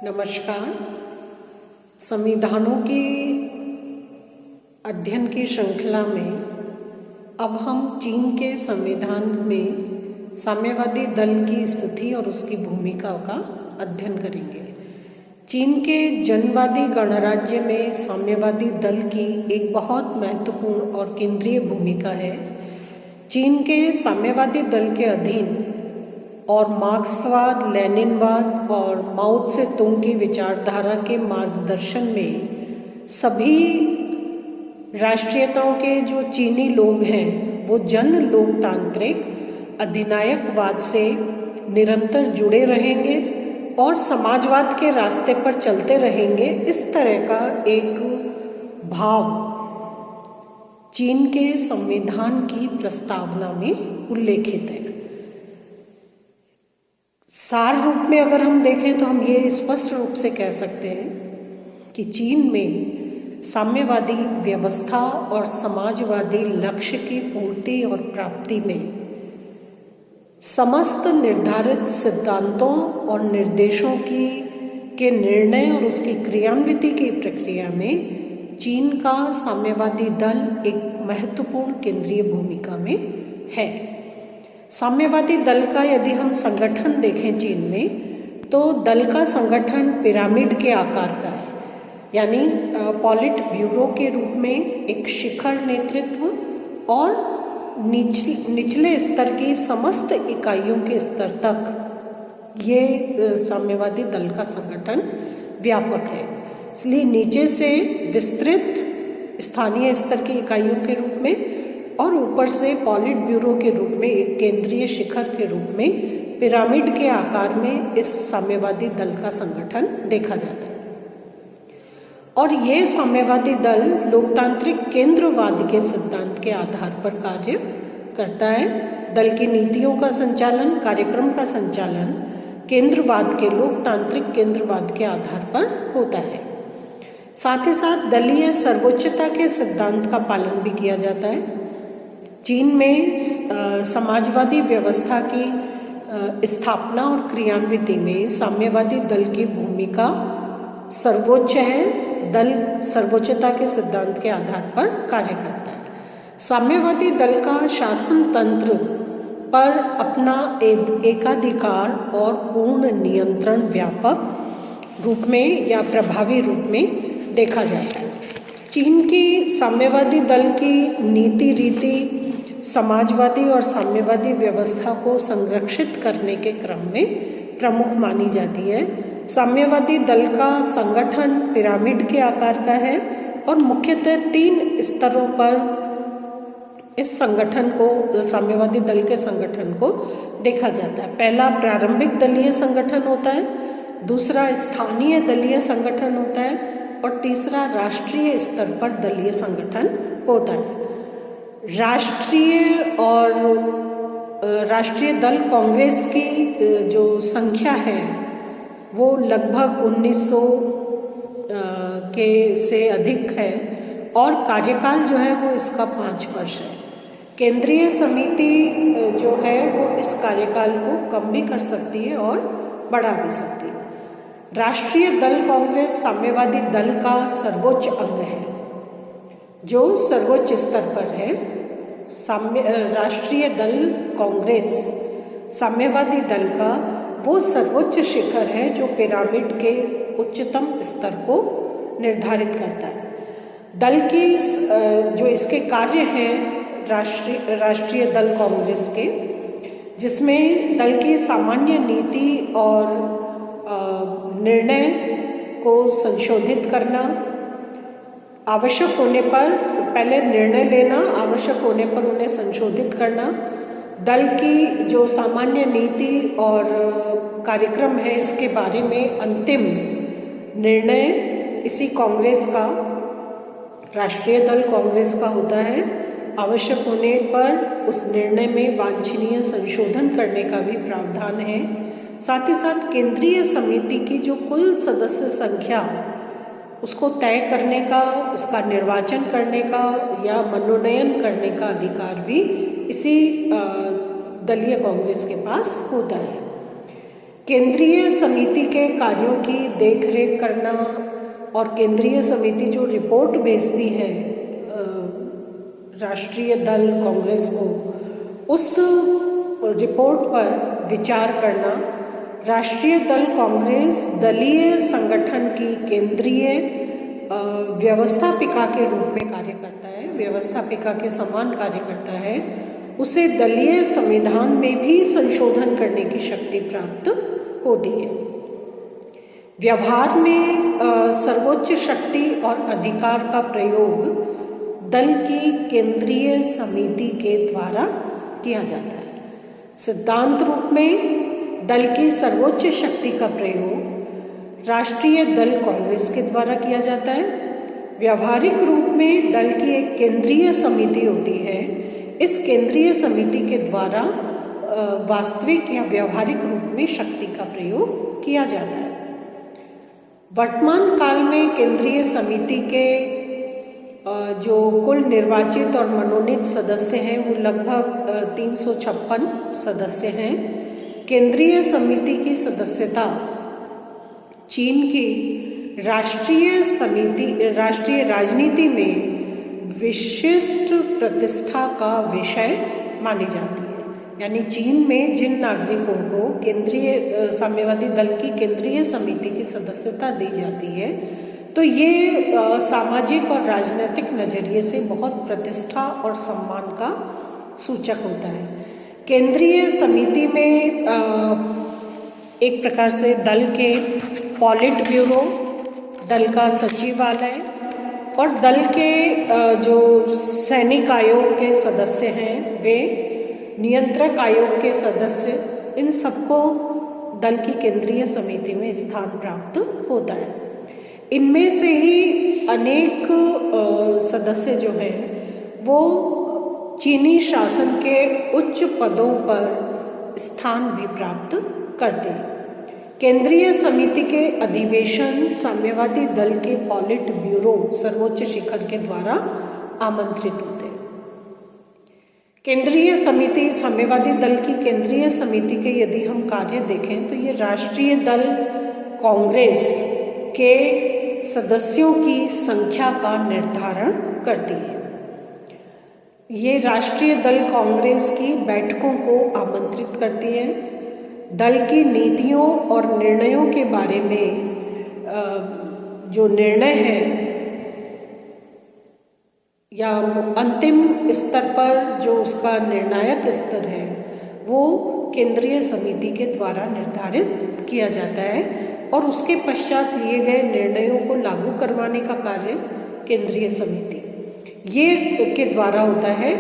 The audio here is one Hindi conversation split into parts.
नमस्कार। संविधानों के अध्ययन की श्रृंखला में अब हम चीन के संविधान में साम्यवादी दल की स्थिति और उसकी भूमिका का अध्ययन करेंगे। चीन के जनवादी गणराज्य में साम्यवादी दल की एक बहुत महत्वपूर्ण और केंद्रीय भूमिका है। चीन के साम्यवादी दल के अधीन और मार्क्सवाद, लेनिनवाद और माओ त्से तुंग की विचारधारा के मार्गदर्शन में सभी राष्ट्रीयताओं के जो चीनी लोग हैं वो जन लोकतांत्रिक अधिनायकवाद से निरंतर जुड़े रहेंगे और समाजवाद के रास्ते पर चलते रहेंगे। इस तरह का एक भाव चीन के संविधान की प्रस्तावना में उल्लेखित है। सार रूप में अगर हम देखें तो हम ये स्पष्ट रूप से कह सकते हैं कि चीन में साम्यवादी व्यवस्था और समाजवादी लक्ष्य की पूर्ति और प्राप्ति में समस्त निर्धारित सिद्धांतों और निर्देशों के निर्णय और उसकी क्रियान्विति की प्रक्रिया में चीन का साम्यवादी दल एक महत्वपूर्ण केंद्रीय भूमिका में है। साम्यवादी दल का यदि हम संगठन देखें चीन में तो दल का संगठन पिरामिड के आकार का है, यानी पॉलिट ब्यूरो के रूप में एक शिखर नेतृत्व और निचले स्तर की समस्त इकाइयों के स्तर तक ये साम्यवादी दल का संगठन व्यापक है। इसलिए नीचे से विस्तृत स्थानीय स्तर की इकाइयों के रूप में और ऊपर से पॉलिट ब्यूरो के रूप में एक केंद्रीय शिखर के रूप में पिरामिड के आकार में इस साम्यवादी दल का संगठन देखा जाता है। और ये साम्यवादी दल लोकतांत्रिक केंद्रवाद के सिद्धांत के आधार पर कार्य करता है। दल की नीतियों का संचालन, कार्यक्रम का संचालन केंद्रवाद के लोकतांत्रिक केंद्रवाद के आधार पर होता है। साथ ही साथ दलीय सर्वोच्चता के सिद्धांत का पालन भी किया जाता है। चीन में समाजवादी व्यवस्था की स्थापना और क्रियान्विति में साम्यवादी दल की भूमिका सर्वोच्च है। दल सर्वोच्चता के सिद्धांत के आधार पर कार्य करता है। साम्यवादी दल का शासन तंत्र पर अपना एकाधिकार और पूर्ण नियंत्रण व्यापक रूप में या प्रभावी रूप में देखा जाता है। चीन की साम्यवादी दल की नीति रीति समाजवादी और साम्यवादी व्यवस्था को संरक्षित करने के क्रम में प्रमुख मानी जाती है। साम्यवादी दल का संगठन पिरामिड के आकार का है और मुख्यतः 3 स्तरों पर इस संगठन को, साम्यवादी दल के संगठन को देखा जाता है। पहला प्रारंभिक दलीय संगठन होता है, दूसरा स्थानीय दलीय संगठन होता है और तीसरा राष्ट्रीय स्तर पर दलीय संगठन होता है। राष्ट्रीय दल कांग्रेस की जो संख्या है वो लगभग 1900 के से अधिक है और कार्यकाल जो है वो इसका 5 वर्ष है। केंद्रीय समिति जो है वो इस कार्यकाल को कम भी कर सकती है और बढ़ा भी सकती है। राष्ट्रीय दल कांग्रेस साम्यवादी दल का सर्वोच्च अंग है जो सर्वोच्च स्तर पर है। राष्ट्रीय दल कांग्रेस साम्यवादी दल का वो सर्वोच्च शिखर है जो पिरामिड के उच्चतम स्तर को निर्धारित करता है। दल की जो इसके कार्य हैं राष्ट्रीय दल कांग्रेस के, जिसमें दल की सामान्य नीति और निर्णय को संशोधित करना, आवश्यक होने पर पहले निर्णय लेना, आवश्यक होने पर उन्हें संशोधित करना, दल की जो सामान्य नीति और कार्यक्रम है इसके बारे में अंतिम निर्णय इसी कांग्रेस का, राष्ट्रीय दल कांग्रेस का होता है। आवश्यक होने पर उस निर्णय में वांछनीय संशोधन करने का भी प्रावधान है। साथ ही साथ केंद्रीय समिति की जो कुल सदस्य संख्या उसको तय करने का, उसका निर्वाचन करने का या मनोनयन करने का अधिकार भी इसी दलीय कांग्रेस के पास होता है। केंद्रीय समिति के कार्यों की देखरेख करना और केंद्रीय समिति जो रिपोर्ट भेजती है राष्ट्रीय दल कांग्रेस को, उस रिपोर्ट पर विचार करना। राष्ट्रीय दल कांग्रेस दलीय संगठन की केंद्रीय व्यवस्थापिका के रूप में कार्य करता है, व्यवस्थापिका के समान कार्य करता है। उसे दलीय संविधान में भी संशोधन करने की शक्ति प्राप्त होती है। व्यवहार में सर्वोच्च शक्ति और अधिकार का प्रयोग दल की केंद्रीय समिति के द्वारा किया जाता है। सिद्धांत रूप में दल की सर्वोच्च शक्ति का प्रयोग राष्ट्रीय दल कांग्रेस के द्वारा किया जाता है। व्यावहारिक रूप में दल की एक केंद्रीय समिति होती है। इस केंद्रीय समिति के द्वारा वास्तविक या व्यावहारिक रूप में शक्ति का प्रयोग किया जाता है। वर्तमान काल में केंद्रीय समिति के जो कुल निर्वाचित और मनोनीत सदस्य हैं वो लगभग 356 सदस्य हैं। केंद्रीय समिति की सदस्यता चीन की राष्ट्रीय राजनीति में विशिष्ट प्रतिष्ठा का विषय मानी जाती है। यानी चीन में जिन नागरिकों को केंद्रीय साम्यवादी दल की केंद्रीय समिति की सदस्यता दी जाती है, तो ये सामाजिक और राजनीतिक नज़रिए से बहुत प्रतिष्ठा और सम्मान का सूचक होता है। केंद्रीय समिति में एक प्रकार से दल के पॉलिट ब्यूरो, दल का सचिवालय और दल के जो सैनिक आयोग के सदस्य हैं, वे नियंत्रक आयोग के सदस्य, इन सबको दल की केंद्रीय समिति में स्थान प्राप्त होता है। इनमें से ही अनेक सदस्य जो हैं वो चीनी शासन के उच्च पदों पर स्थान भी प्राप्त करते हैं। केंद्रीय समिति के अधिवेशन साम्यवादी दल के पॉलिट ब्यूरो सर्वोच्च शिखर के द्वारा आमंत्रित होते हैं। केंद्रीय समिति, साम्यवादी दल की केंद्रीय समिति के यदि हम कार्य देखें तो ये राष्ट्रीय दल कांग्रेस के सदस्यों की संख्या का निर्धारण करती है। ये राष्ट्रीय दल कांग्रेस की बैठकों को आमंत्रित करती है। दल की नीतियों और निर्णयों के बारे में जो निर्णय है या अंतिम स्तर पर जो उसका निर्णायक स्तर है वो केंद्रीय समिति के द्वारा निर्धारित किया जाता है और उसके पश्चात लिए गए निर्णयों को लागू करवाने का कार्य केंद्रीय समिति ये के द्वारा होता है।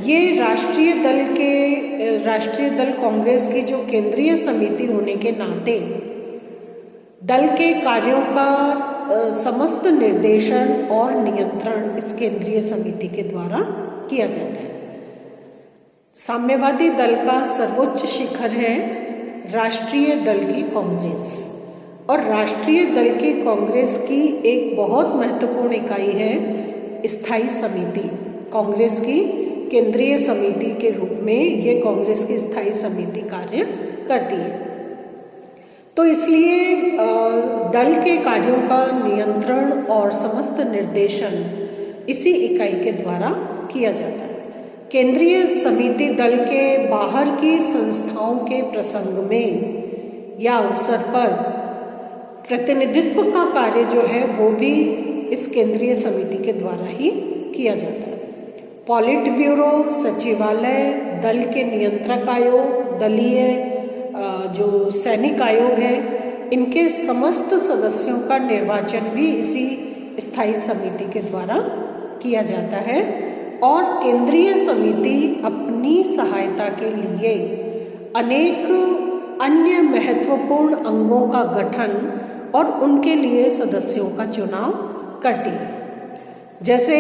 ये राष्ट्रीय दल कांग्रेस की जो केंद्रीय समिति होने के नाते दल के कार्यों का समस्त निर्देशन और नियंत्रण इस केंद्रीय समिति के द्वारा किया जाता है। साम्यवादी दल का सर्वोच्च शिखर है राष्ट्रीय दल की कांग्रेस और राष्ट्रीय दल की कांग्रेस की एक बहुत महत्वपूर्ण इकाई है स्थायी समिति। कांग्रेस की केंद्रीय समिति के रूप में ये कांग्रेस की स्थायी समिति कार्य करती है। तो इसलिए दल के कार्यों का नियंत्रण और समस्त निर्देशन इसी इकाई के द्वारा किया जाता है। केंद्रीय समिति दल के बाहर की संस्थाओं के प्रसंग में या अवसर पर प्रतिनिधित्व का कार्य जो है वो भी इस केंद्रीय समिति के द्वारा ही किया जाता है। पॉलिट ब्यूरो, सचिवालय, दल के नियंत्रक आयोग, दलीय जो सैनिक आयोग है, इनके समस्त सदस्यों का निर्वाचन भी इसी स्थायी समिति के द्वारा किया जाता है और केंद्रीय समिति अपनी सहायता के लिए अनेक अन्य महत्वपूर्ण अंगों का गठन और उनके लिए सदस्यों का चुनाव करती है। जैसे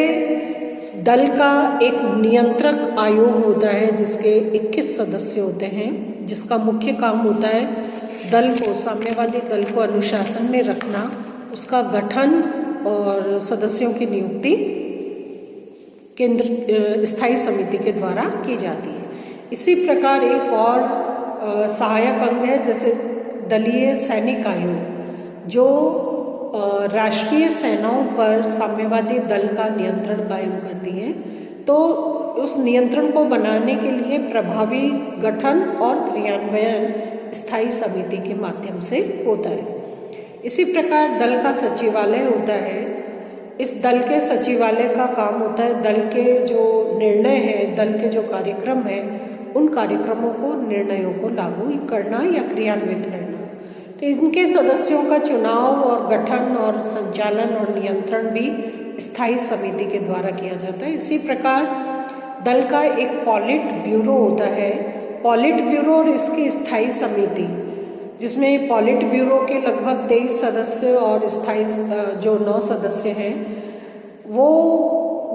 दल का एक नियंत्रक आयोग होता है जिसके 21 सदस्य होते हैं, जिसका मुख्य काम होता है दल को, साम्यवादी दल को अनुशासन में रखना, उसका गठन और सदस्यों की नियुक्ति केंद्र स्थायी समिति के द्वारा की जाती है। इसी प्रकार एक और सहायक अंग है, जैसे दलीय सैनिक आयोग जो राष्ट्रीय सेनाओं पर साम्यवादी दल का नियंत्रण कायम करती है, तो उस नियंत्रण को बनाने के लिए प्रभावी गठन और क्रियान्वयन स्थायी समिति के माध्यम से होता है। इसी प्रकार दल का सचिवालय होता है। इस दल के सचिवालय का काम होता है दल के जो निर्णय हैं, दल के जो कार्यक्रम हैं, उन कार्यक्रमों को, निर्णयों को लागू करना या क्रियान्वित करना। तो इनके सदस्यों का चुनाव और गठन और संचालन और नियंत्रण भी स्थायी समिति के द्वारा किया जाता है। इसी प्रकार दल का एक पॉलिट ब्यूरो होता है। पॉलिट ब्यूरो और इसकी स्थायी समिति, जिसमें पॉलिट ब्यूरो के लगभग 23 सदस्य और स्थायी जो 9 सदस्य हैं, वो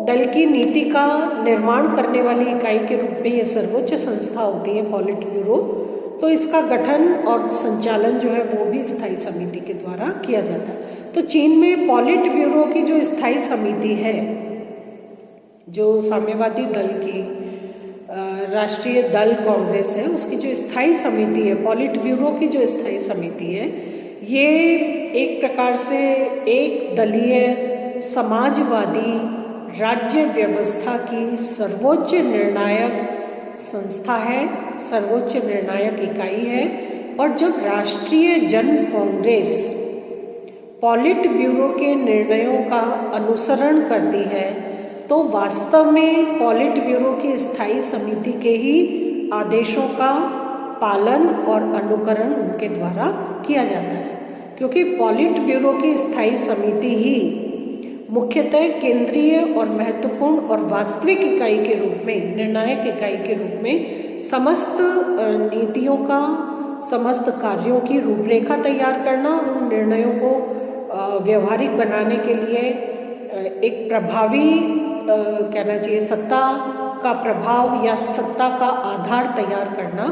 दल की नीति का निर्माण करने वाली इकाई के रूप में ये सर्वोच्च संस्था होती है पॉलिट ब्यूरो। तो इसका गठन और संचालन जो है वो भी स्थायी समिति के द्वारा किया जाता है। तो चीन में पॉलिट ब्यूरो की जो स्थायी समिति है, जो साम्यवादी दल की राष्ट्रीय दल कांग्रेस है, उसकी जो स्थायी समिति है, पॉलिट ब्यूरो की जो स्थायी समिति है, ये एक प्रकार से एक दलीय समाजवादी राज्य व्यवस्था की सर्वोच्च निर्णायक संस्था है, सर्वोच्च निर्णायक इकाई है। और जब राष्ट्रीय जन कांग्रेस पॉलिट ब्यूरो के निर्णयों का अनुसरण करती है, तो वास्तव में पॉलिट ब्यूरो की स्थायी समिति के ही आदेशों का पालन और अनुकरण उनके द्वारा किया जाता है, क्योंकि पॉलिट ब्यूरो की स्थायी समिति ही मुख्यतः केंद्रीय और महत्वपूर्ण और वास्तविक इकाई के रूप में, निर्णायक इकाई के रूप में समस्त नीतियों का, समस्त कार्यों की रूपरेखा तैयार करना और उन निर्णयों को व्यवहारिक बनाने के लिए एक प्रभावी कहना चाहिए सत्ता का प्रभाव या सत्ता का आधार तैयार करना,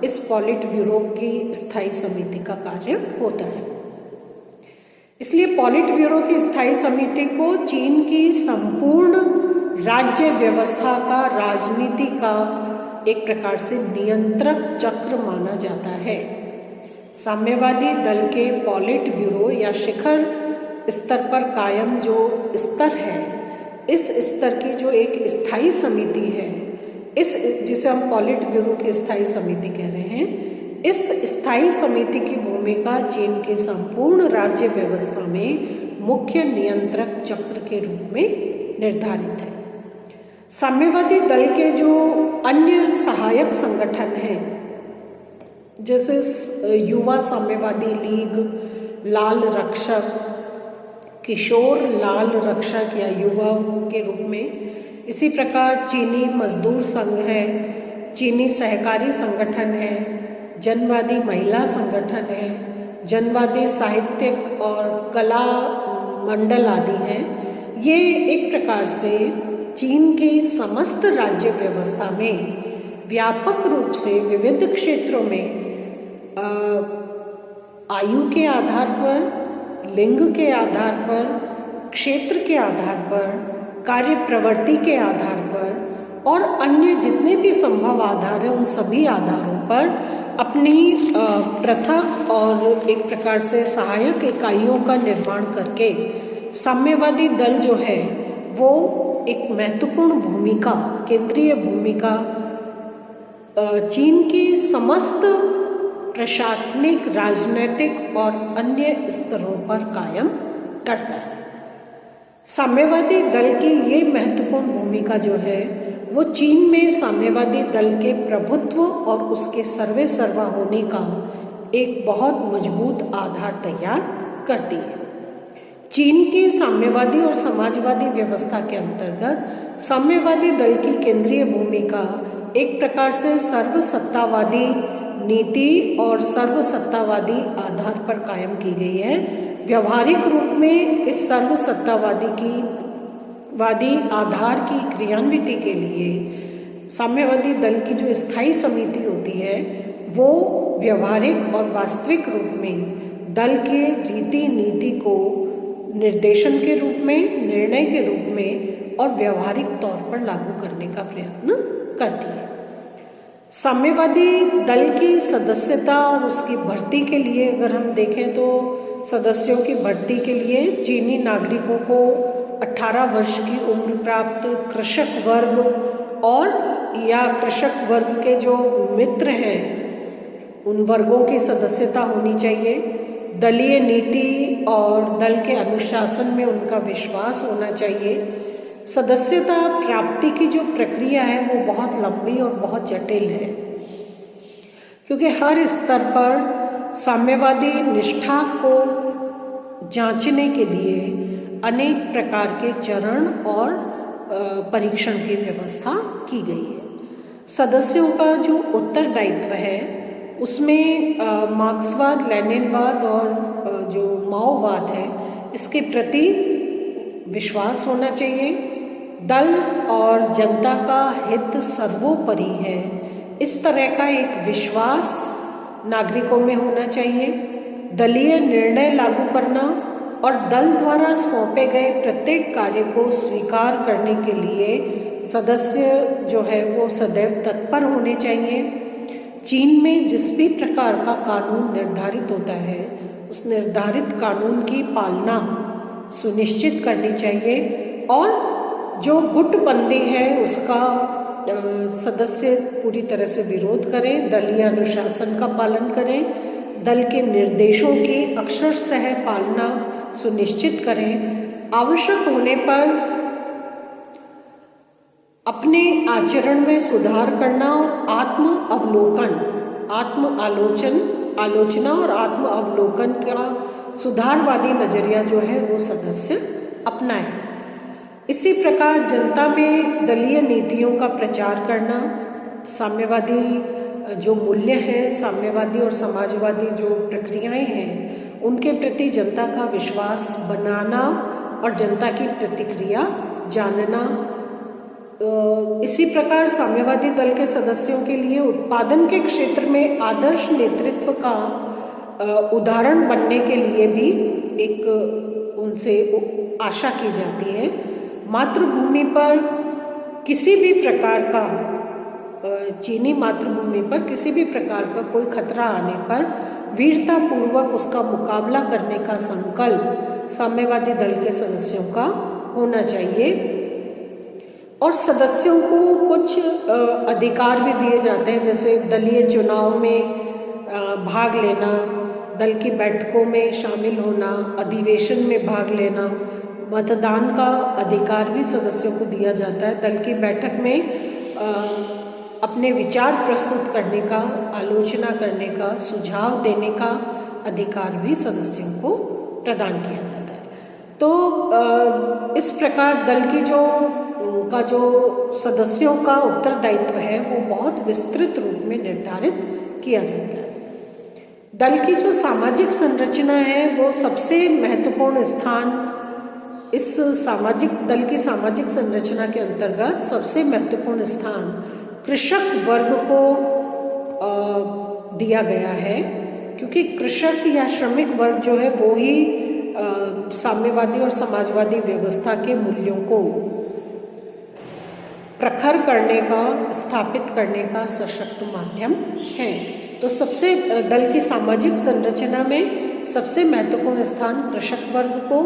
इस पॉलिट ब्यूरो की स्थायी समिति का कार्य होता है। इसलिए पॉलिट ब्यूरो की स्थायी समिति को चीन की संपूर्ण राज्य व्यवस्था का, राजनीति का एक प्रकार से नियंत्रक चक्र माना जाता है। साम्यवादी दल के पॉलिट ब्यूरो या शिखर स्तर पर कायम जो स्तर है, इस स्तर की जो एक स्थायी समिति है, इस जिसे हम पॉलिट ब्यूरो की स्थायी समिति कह रहे हैं, इस स्थायी समिति की भूमिका चीन के संपूर्ण राज्य व्यवस्था में मुख्य नियंत्रक चक्र के रूप में निर्धारित है। साम्यवादी दल के जो अन्य सहायक संगठन हैं, जैसे युवा साम्यवादी लीग, लाल रक्षक, किशोर लाल रक्षक या युवा के रूप में, इसी प्रकार चीनी मजदूर संघ है, चीनी सहकारी संगठन है, जनवादी महिला संगठन है, जनवादी साहित्यिक और कला मंडल आदि हैं। ये एक प्रकार से चीन की समस्त राज्य व्यवस्था में व्यापक रूप से विविध क्षेत्रों में आयु के आधार पर, लिंग के आधार पर, क्षेत्र के आधार पर, कार्य प्रवृत्ति के आधार पर और अन्य जितने भी संभव आधार हैं, उन सभी आधारों पर अपनी पृथक और एक प्रकार से सहायक इकाइयों का निर्माण करके साम्यवादी दल जो है वो एक महत्वपूर्ण भूमिका, केंद्रीय भूमिका चीन की समस्त प्रशासनिक, राजनैतिक और अन्य स्तरों पर कायम करता है। साम्यवादी दल की ये महत्वपूर्ण भूमिका जो है वो चीन में साम्यवादी दल के प्रभुत्व और उसके सर्वे सर्वा होने का एक बहुत मजबूत आधार तैयार करती है। चीन की साम्यवादी और समाजवादी व्यवस्था के अंतर्गत साम्यवादी दल की केंद्रीय भूमिका एक प्रकार से सर्वसत्तावादी नीति और सर्वसत्तावादी आधार पर कायम की गई है। व्यवहारिक रूप में इस सर्वसत्तावादी आधार की क्रियान्विति के लिए साम्यवादी दल की जो स्थायी समिति होती है वो व्यवहारिक और वास्तविक रूप में दल के रीति नीति को निर्देशन के रूप में, निर्णय के रूप में और व्यवहारिक तौर पर लागू करने का प्रयत्न करती है। साम्यवादी दल की सदस्यता और उसकी भर्ती के लिए अगर हम देखें तो सदस्यों की भर्ती के लिए चीनी नागरिकों को 18 वर्ष की उम्र प्राप्त कृषक वर्ग और या कृषक वर्ग के जो मित्र हैं उन वर्गों की सदस्यता होनी चाहिए। दलीय नीति और दल के अनुशासन में उनका विश्वास होना चाहिए। सदस्यता प्राप्ति की जो प्रक्रिया है वो बहुत लंबी और बहुत जटिल है, क्योंकि हर स्तर पर साम्यवादी निष्ठा को जांचने के लिए अनेक प्रकार के चरण और परीक्षण की व्यवस्था की गई है। सदस्यों का जो उत्तरदायित्व है उसमें मार्क्सवाद, लेनिनवाद और जो माओवाद है इसके प्रति विश्वास होना चाहिए। दल और जनता का हित सर्वोपरि है, इस तरह का एक विश्वास नागरिकों में होना चाहिए। दलीय निर्णय लागू करना और दल द्वारा सौंपे गए प्रत्येक कार्य को स्वीकार करने के लिए सदस्य जो है वो सदैव तत्पर होने चाहिए। चीन में जिस भी प्रकार का कानून निर्धारित होता है उस निर्धारित कानून की पालना सुनिश्चित करनी चाहिए और जो गुटबंदी है उसका सदस्य पूरी तरह से विरोध करें, दलीय अनुशासन का पालन करें, दल के निर्देशों की अक्षरशः पालना सुनिश्चित करें। आवश्यक होने पर अपने आचरण में सुधार करना और आलोचना और आत्म अवलोकन का सुधारवादी नजरिया जो है वो सदस्य अपनाएं। इसी प्रकार जनता में दलीय नीतियों का प्रचार करना, साम्यवादी जो मूल्य हैं, साम्यवादी और समाजवादी जो प्रक्रियाएं हैं उनके प्रति जनता का विश्वास बनाना और जनता की प्रतिक्रिया जानना। इसी प्रकार साम्यवादी दल के सदस्यों के लिए उत्पादन के क्षेत्र में आदर्श नेतृत्व का उदाहरण बनने के लिए भी एक उनसे आशा की जाती है। मातृभूमि पर किसी भी प्रकार का चीनी मातृभूमि पर किसी भी प्रकार का कोई खतरा आने पर वीरतापूर्वक उसका मुकाबला करने का संकल्प साम्यवादी दल के सदस्यों का होना चाहिए। और सदस्यों को कुछ अधिकार भी दिए जाते हैं, जैसे दलीय चुनाव में भाग लेना, दल की बैठकों में शामिल होना, अधिवेशन में भाग लेना, मतदान का अधिकार भी सदस्यों को दिया जाता है। दल की बैठक में अपने विचार प्रस्तुत करने का, आलोचना करने का, सुझाव देने का अधिकार भी सदस्यों को प्रदान किया जाता है। तो इस प्रकार दल की जो सदस्यों का उत्तरदायित्व है वो बहुत विस्तृत रूप में निर्धारित किया जाता है। दल की जो सामाजिक संरचना है वो सबसे महत्वपूर्ण स्थान इस दल की सामाजिक संरचना के अंतर्गत सबसे महत्वपूर्ण स्थान कृषक वर्ग को दिया गया है, क्योंकि कृषक या श्रमिक वर्ग जो है वो ही साम्यवादी और समाजवादी व्यवस्था के मूल्यों को प्रखर करने का, स्थापित करने का सशक्त माध्यम है। तो सबसे दल की सामाजिक संरचना में सबसे महत्वपूर्ण स्थान कृषक वर्ग को,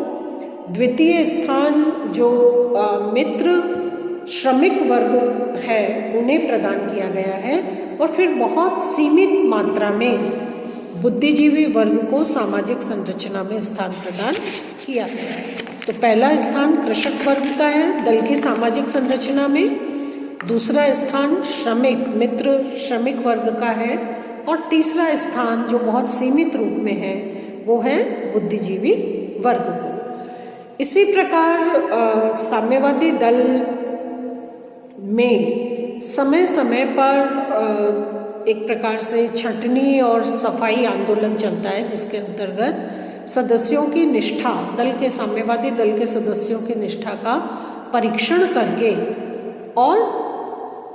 द्वितीय स्थान जो मित्र श्रमिक वर्ग है उन्हें प्रदान किया गया है, और फिर बहुत सीमित मात्रा में बुद्धिजीवी वर्ग को सामाजिक संरचना में स्थान प्रदान किया गया है। तो पहला स्थान कृषक वर्ग का है दल की सामाजिक संरचना में, दूसरा स्थान मित्र श्रमिक वर्ग का है, और तीसरा स्थान जो बहुत सीमित रूप में है वो है बुद्धिजीवी वर्ग को। इसी प्रकार साम्यवादी दल में समय समय पर एक प्रकार से छंटनी और सफाई आंदोलन चलता है, जिसके अंतर्गत सदस्यों की निष्ठा, साम्यवादी दल के सदस्यों की निष्ठा का परीक्षण करके और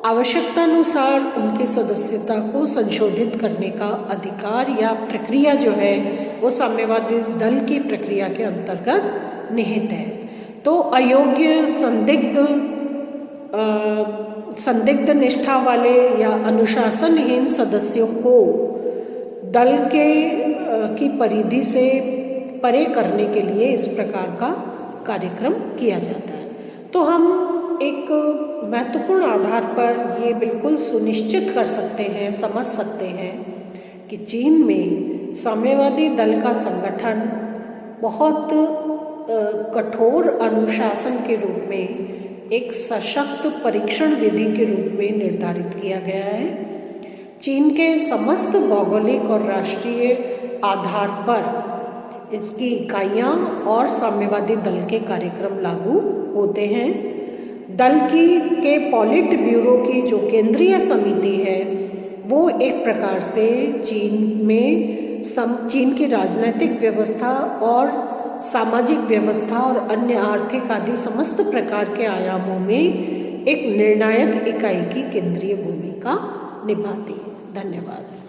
आवश्यकतानुसार उनकी सदस्यता को संशोधित करने का अधिकार या प्रक्रिया जो है वो साम्यवादी दल की प्रक्रिया के अंतर्गत निहित है। तो अयोग्य, संदिग्ध संदिग्ध निष्ठा वाले या अनुशासनहीन सदस्यों को दल की परिधि से परे करने के लिए इस प्रकार का कार्यक्रम किया जाता है। तो हम एक महत्वपूर्ण आधार पर ये बिल्कुल सुनिश्चित कर सकते हैं, समझ सकते हैं कि चीन में साम्यवादी दल का संगठन बहुत कठोर अनुशासन के रूप में एक सशक्त परीक्षण विधि के रूप में निर्धारित किया गया है। चीन के समस्त भौगोलिक और राष्ट्रीय आधार पर इसकी इकाइयाँ और साम्यवादी दल के कार्यक्रम लागू होते हैं। दल के पॉलिट ब्यूरो की जो केंद्रीय समिति है वो एक प्रकार से चीन की राजनीतिक व्यवस्था और सामाजिक व्यवस्था और अन्य आर्थिक आदि समस्त प्रकार के आयामों में एक निर्णायक इकाई की केंद्रीय भूमिका निभाती है। धन्यवाद।